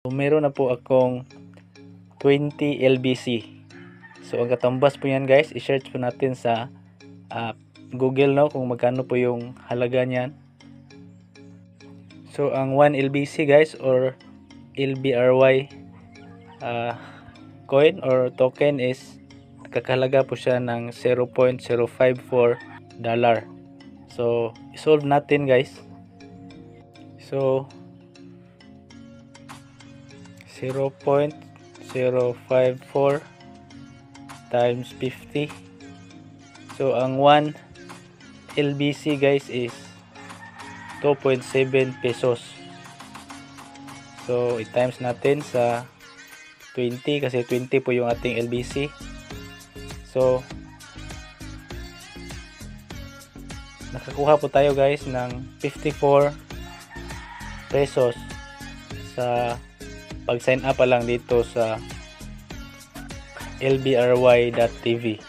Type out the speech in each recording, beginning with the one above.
So, meron na po akong 20 LBC. So ang katambas po yan guys, i-search po natin sa Google no, kung magkano po yung halaga niyan. So ang 1 LBC guys or LBRY coin or token is kakahalaga po siya ng 0.054 dollar. So i-solve natin guys. So 0.054 times 50. So ang 1 LBC guys is 2.7 pesos. So i-times natin sa 20 kasi 20 po yung ating LBC. So nakakuha po tayo guys ng 54 pesos sa pag sign up pa lang dito sa lbry.tv.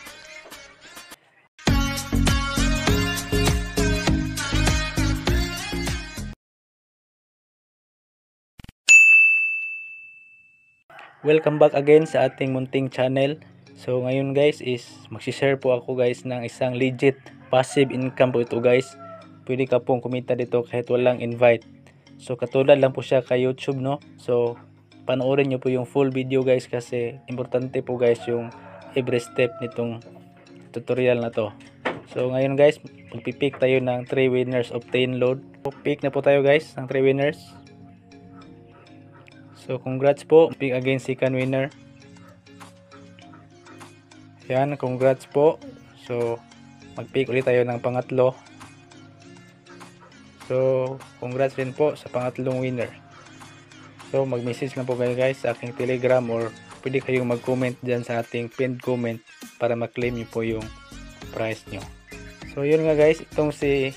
Welcome back again sa ating munting channel. So ngayon guys is magsishare po ako guys ng isang legit passive income po ito guys. Pwede ka pong kumita dito kahit walang invite. So katulad lang po siya kay YouTube no. So panoorin nyo po yung full video guys kasi importante po guys yung every step nitong tutorial na to. So ngayon guys, magpipick tayo ng 3 winners obtain load. So, pick na po tayo guys ng 3 winners. So congrats po, pick again second winner. Yan, congrats po. So magpick ulit tayo ng pangatlo. So congrats rin po sa pangatlong winner. So mag-message lang po kayo guys sa aking Telegram or pwede kayong mag-comment dyan sa ating pinned comment para ma-claim nyo po yung prize nyo. So yun nga guys, itong si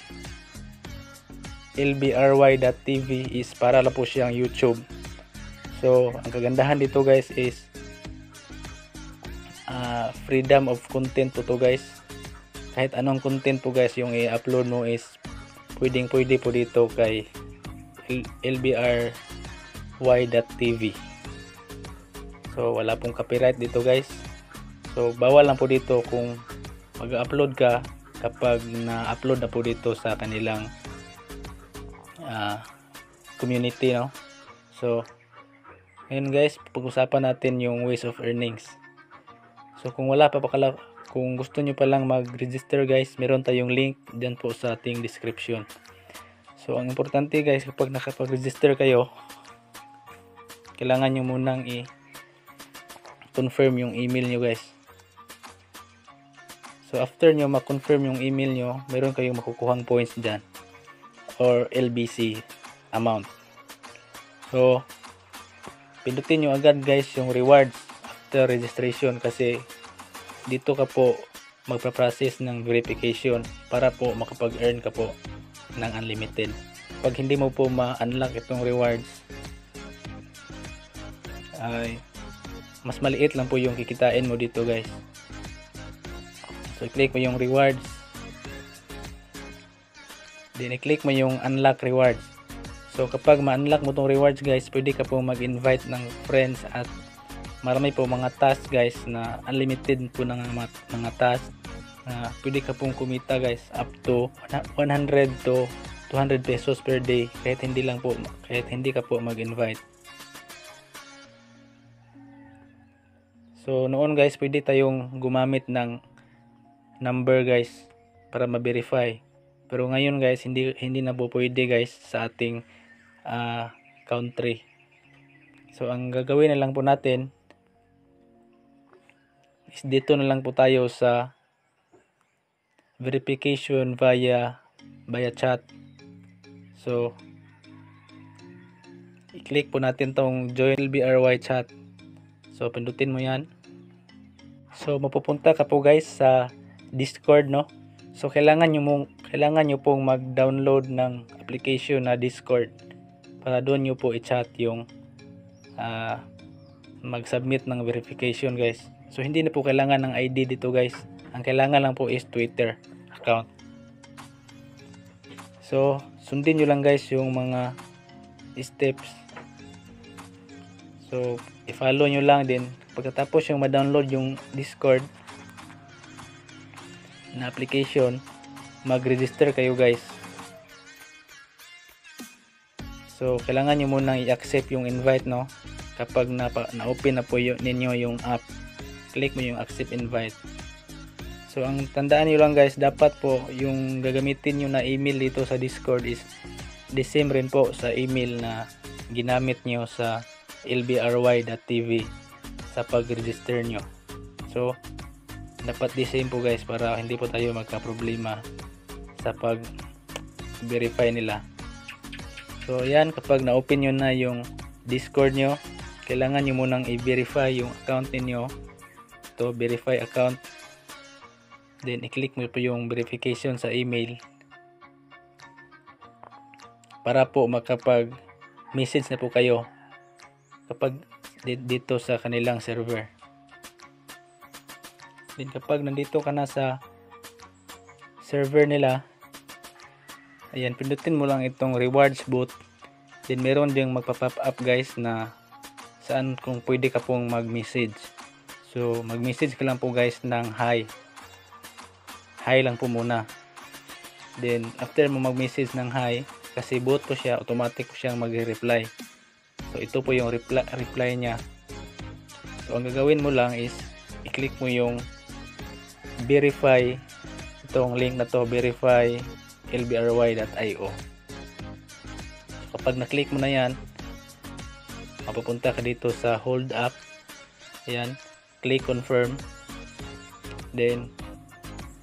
lbry.tv is para lang po siyang YouTube. So ang kagandahan dito guys is freedom of content po to guys. Kahit anong content po guys yung i-upload mo is pwede po dito kay lbry.tv. So wala pong copyright dito guys. So bawal lang po dito kung mag-upload ka kapag na-upload na po dito sa kanilang community no. So ngayon guys, pag-usapan natin yung ways of earnings. So kung kung gusto nyo pa lang mag-register guys, meron tayong link dyan po sa ating description. So ang importante guys, kapag nakapag-register kayo, kailangan nyo munang i-confirm yung email nyo guys. So after nyo ma-confirm yung email nyo, meron kayong makukuhang points dyan or LBC amount. So pindutin nyo agad guys yung rewards after registration kasi dito ka po magpa-process ng verification para po makapag-earn ka po ng unlimited. Pag hindi mo po ma-unlock itong rewards, ay mas maliit lang po yung kikitain mo dito guys. So i-click mo yung rewards, then i-click mo yung unlock rewards. So kapag ma-unlock mo tong rewards guys, pwede ka po mag-invite ng friends at marami po mga tasks guys na unlimited po ng mga tasks na pwede ka pong kumita guys up to 100 to 200 pesos per day kahit hindi ka po mag-invite. So noon guys, pwede tayong gumamit ng number guys para ma-verify. Pero ngayon guys, hindi na po pwede guys sa ating country. So ang gagawin na lang po natin is dito na lang po tayo sa verification via chat. So i-click po natin tong join LBRY chat. So pindutin mo yan. So mapupunta ka po guys sa Discord no. So kailangan nyo pong mag-download ng application na Discord para doon nyo po i-chat yung mag-submit ng verification guys. So hindi na po kailangan ng ID dito guys. Ang kailangan lang po is Twitter account. So sundin nyo lang guys yung mga steps So i-follow nyo lang din. Pagkatapos yung ma-download yung Discord na application, mag-register kayo guys. So kailangan nyo munang i-accept yung invite, no? Kapag na-open na po ninyo yung app, click mo yung accept invite. So ang tandaan nyo lang guys, dapat po yung gagamitin nyo na email dito sa Discord is the same rin po sa email na ginamit nyo sa lbry.tv sa pag-register nyo. So dapat the same po guys, para hindi po tayo magka-problema sa pag-verify nila. So yan, kapag na-open nyo na yung Discord nyo, kailangan nyo munang i-verify yung account niyo. To verify account, then i-click mo po yung verification sa email para po makapag-message na po kayo kapag dito sa kanilang server. Then kapag nandito ka na sa server nila, ayan, pindutin mo lang itong rewards booth. Then meron ding magpa-pop up guys na saan kung pwede ka pong mag-message. So mag-message ka lang po guys ng hi. Hi lang po muna. Then after mo mag-message ng hi, kasi bot po siya, automatic po siyang mag-reply. So ito po yung reply niya. So ang gagawin mo lang is i-click mo yung verify, itong link na to, verify lbry.io. Kapag na-click mo na yan, mapupunta ka dito sa hold up. Ayan, click confirm. Then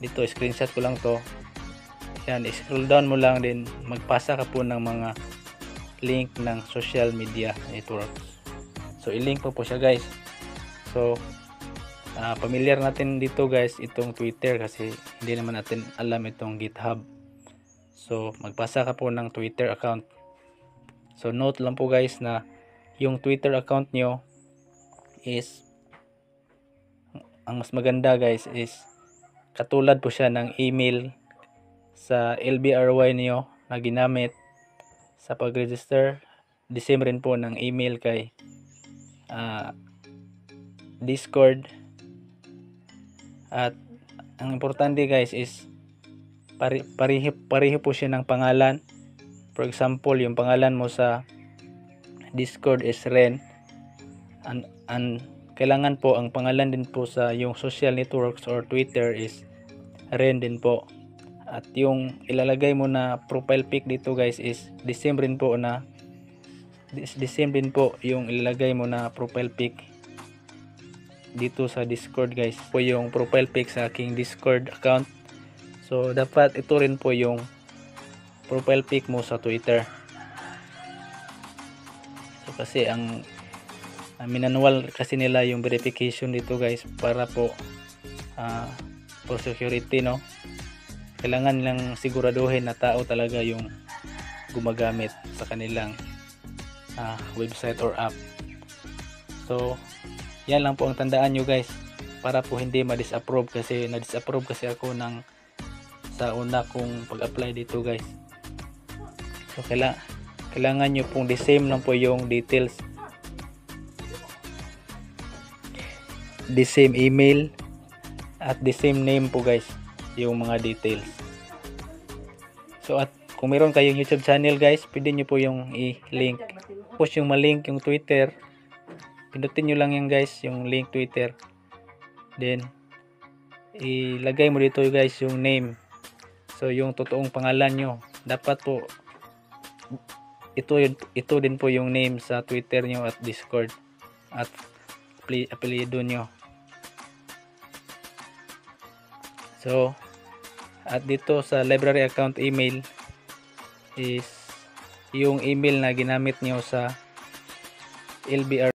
dito screenshot ko lang to. Ayan, scroll down mo lang, din magpasa ka po ng mga link ng social media networks. So i-link po siya guys. So familiar natin dito guys itong Twitter, kasi hindi naman natin alam itong GitHub. So magpasa ka po ng Twitter account. So note lang po guys na yung Twitter account nyo is, ang mas maganda guys is katulad po siya ng email sa LBRY niyo na ginamit sa pag-register. The same rin po ng email kay Discord. At ang importante guys is pareho po siya ng pangalan. For example, yung pangalan mo sa Discord is Ren, and kailangan po ang pangalan din po sa yung social networks or Twitter is Ren din po. At yung ilalagay mo na profile pic dito guys is the same rin po yung ilalagay mo na profile pic dito sa Discord guys. Po yung profile pic sa aking Discord account. So dapat ito rin po yung profile pic mo sa Twitter. So kasi ang manual kasi nila yung verification dito guys, para po for security, no? Kailangan lang siguraduhin na tao talaga yung gumagamit sa kanilang website or app. So yan lang po ang tandaan nyo guys, para po hindi ma-disapprove, kasi na-disapprove kasi ako sa una kong pag-apply dito guys. So kailangan nyo pong the same lang po yung details, the same email at the same name po guys, yung mga details. So at kung meron kayong YouTube channel guys, pwede nyo po yung i-link, push yung malink yung Twitter, pindutin nyo lang yan guys, yung link Twitter. Then ilagay mo dito guys yung name. So yung totoong pangalan nyo, dapat po ito din po yung name sa Twitter nyo at Discord at apelyido nyo. So at dito sa library account email is yung email na ginamit nyo sa LBR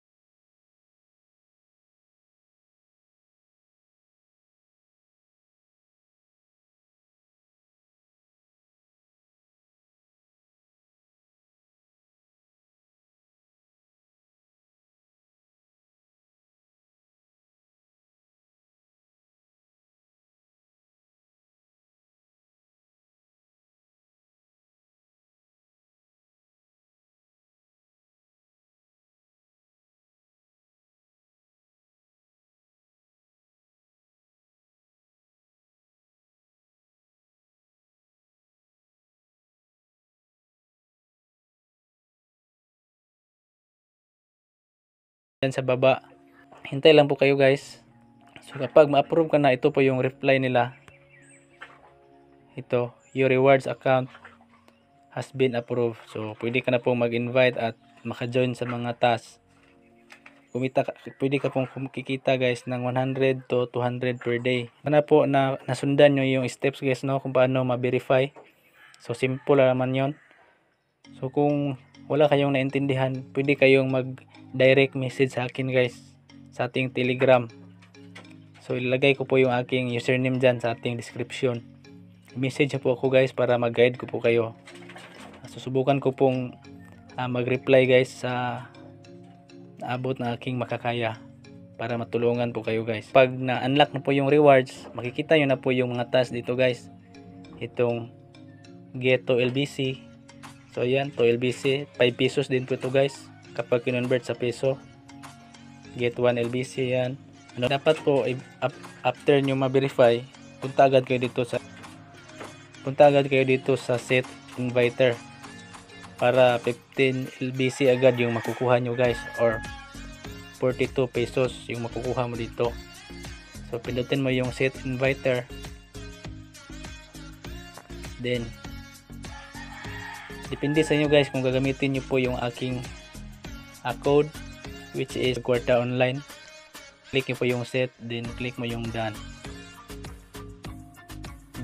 Yan sa baba. Hintay lang po kayo guys. So kapag ma-approve ka na, ito po yung reply nila. Ito, your rewards account has been approved. So pwede ka na po mag-invite at maka-join sa mga tasks. Pwede ka pong kikita guys ng 100 to 200 per day. Sana po na nasundan nyo yung steps guys, no, kung paano ma-verify. So simple naman yon. So kung wala kayong naintindihan, pwede kayong mag-direct message sa akin guys sa ating Telegram. So ilalagay ko po yung aking username dyan sa ating description. Message po ako guys para mag-guide ko po kayo. Susubukan ko pong mag-reply guys sa naabot na aking makakaya para matulungan po kayo guys. Pag na-unlock na po yung rewards, makikita nyo na po yung mga tasks dito guys. Itong get to LBC. So ayan, to LBC, 5 pesos din po ito guys kapag kinonvert sa peso. Get 1 LBC yan. Dapat po after nyo ma-verify, punta agad kayo dito sa set inviter para 15 LBC agad yung makukuha nyo guys, or 42 pesos yung makukuha mo dito. So pindutin mo yung set inviter, then depende sa inyo guys kung gagamitin nyo po yung aking code, which is Kwarta Online. Click nyo po yung set, then click mo yung done,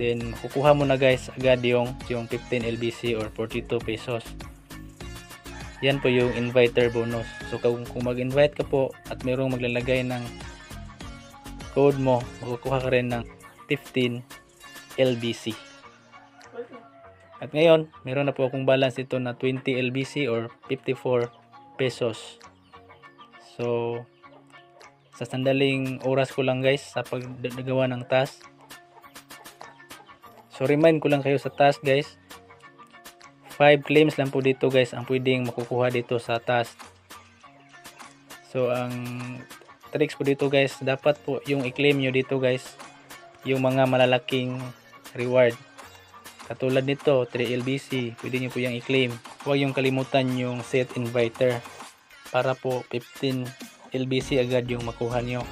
then makukuha mo na guys agad yung 15 LBC or 42 pesos. Yan po yung inviter bonus. So kung mag-invite ka po at mayroong maglalagay ng code mo, makukuha ka rin ng 15 LBC. At ngayon, meron na po akong balance dito na 20 LBC or 54 pesos. So sa sandaling oras ko lang guys sa paggagawa ng task. So remind ko lang kayo sa task guys. 5 claims lang po dito guys ang pwedeng makukuha dito sa task. So ang tricks po dito guys, dapat po yung i-claim nyo dito guys yung mga malalaking reward. Katulad nito, 3 LBC, pwede nyo po yung i-claim. Huwag yung kalimutan yung set inviter para po 15 LBC agad yung makuha nyo.